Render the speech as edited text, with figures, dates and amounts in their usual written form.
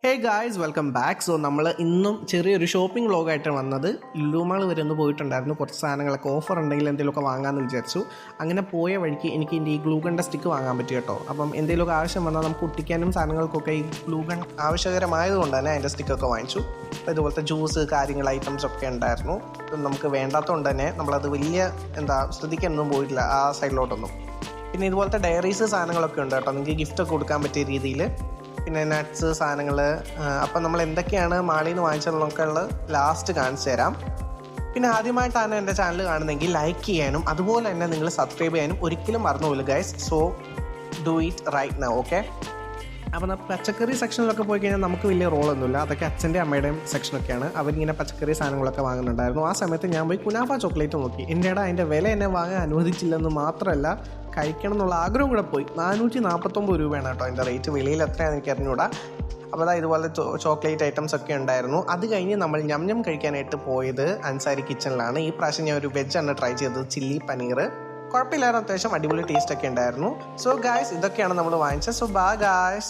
Hey guys welcome back. So നമ്മൾ ഇന്നും ചെറിയൊരു ഷോപ്പിംഗ് വ്ളോഗായിട്ട് വന്നത്. ലുലു മാൾ വരെ ഒന്ന് പോയിട്ടുണ്ടായിരുന്നു. കുറച്ച് സാധനങ്ങളൊക്കെ ഓഫർ ഉണ്ടെങ്കിൽ എന്തെങ്കിലുമൊക്കെ വാങ്ങാമെന്ന് വിചാരിച്ചു. അങ്ങനെ പോയ വഴിക്ക് എനിക്ക് എൻ്റെ ഈ ഗ്ലൂഗണിൻ്റെ സ്റ്റിക്ക് വാങ്ങാൻ പറ്റി കേട്ടോ. അപ്പം എന്തെങ്കിലുമൊക്കെ ആവശ്യം വന്നാൽ നമുക്ക് ഒട്ടിക്കാനും സാധനങ്ങൾക്കൊക്കെ ഈ ഗ്ലൂഗൺ ആവശ്യകരമായതുകൊണ്ട് തന്നെ അതിൻ്റെ സ്റ്റിക്കൊക്കെ വാങ്ങിച്ചു. അപ്പോൾ ഇതുപോലത്തെ ജ്യൂസ് കാര്യങ്ങൾ ഐറ്റംസ് ഒക്കെ ഉണ്ടായിരുന്നു. നമുക്ക് വേണ്ടാത്തതുകൊണ്ട് തന്നെ നമ്മളത് വലിയ ശ്രദ്ധിക്കാനൊന്നും പോയിട്ടില്ല ആ സൈഡിലോട്ടൊന്നും. പിന്നെ ഇതുപോലത്തെ ഡയറീസ് സാധനങ്ങളൊക്കെ ഉണ്ട് കേട്ടോ, നിങ്ങൾക്ക് ഗിഫ്റ്റൊക്കെ കൊടുക്കാൻ പറ്റിയ രീതിയിൽ. പിന്നെ നട്ട്സ് സാധനങ്ങൾ. അപ്പം നമ്മൾ എന്തൊക്കെയാണ് മാളിൽ നിന്ന് വാങ്ങിച്ചതെന്നൊക്കെ ലാസ്റ്റ് കാണിച്ചു തരാം. പിന്നെ ആദ്യമായിട്ടാണ് എൻ്റെ ചാനൽ കാണുന്നതെങ്കിൽ ലൈക്ക് ചെയ്യാനും അതുപോലെ തന്നെ നിങ്ങൾ സബ്സ്ക്രൈബ് ചെയ്യാനും ഒരിക്കലും മറന്നുപോയില്ല guys. So do it right now, okay? അപ്പം പച്ചക്കറി സെക്ഷനിലൊക്കെ പോയി കഴിഞ്ഞാൽ നമുക്ക് വലിയ റോളൊന്നുമില്ല. അതൊക്കെ അച്ഛൻ്റെ അമ്മയുടെയും സെക്ഷനൊക്കെയാണ്. അവരിങ്ങനെ പച്ചക്കറി സാധനങ്ങളൊക്കെ വാങ്ങുന്നുണ്ടായിരുന്നു. ആ സമയത്ത് ഞാൻ പോയി കുനാഫ ചോക്ലേറ്റ് നോക്കി. എൻ്റെ അതിൻ്റെ വില എന്നെ വാങ്ങാൻ അനുവദിച്ചില്ലെന്ന് മാത്രമല്ല, കഴിക്കണം എന്നുള്ള ആഗ്രഹം കൂടെ പോയി. 449 രൂപയാണ് കേട്ടോ അതിൻ്റെ റേറ്റ്. വെളിയിൽ എത്രയാണെന്ന് എനിക്ക് അറിഞ്ഞുകൂടാ. അപ്പോൾ അതാ ഇതുപോലെ ചോക്ലേറ്റ് ഐറ്റംസ് ഒക്കെ ഉണ്ടായിരുന്നു. അത് കഴിഞ്ഞ് നമ്മൾ ഞം കഴിക്കാനായിട്ട് പോയത് അൻസാരി കിച്ചണിലാണ്. ഈ പ്രാവശ്യം ഞാൻ ഒരു വെജാണ് ട്രൈ ചെയ്തത്, ചില്ലി പനീർ. കുഴപ്പമില്ലായിരുന്നു, അത്യാവശ്യം അടിപൊളി ടേസ്റ്റ് ഒക്കെ ഉണ്ടായിരുന്നു. സോ ഗായ്സ്, ഇതൊക്കെയാണ് നമ്മൾ വാങ്ങിച്ചത്. So bye guys.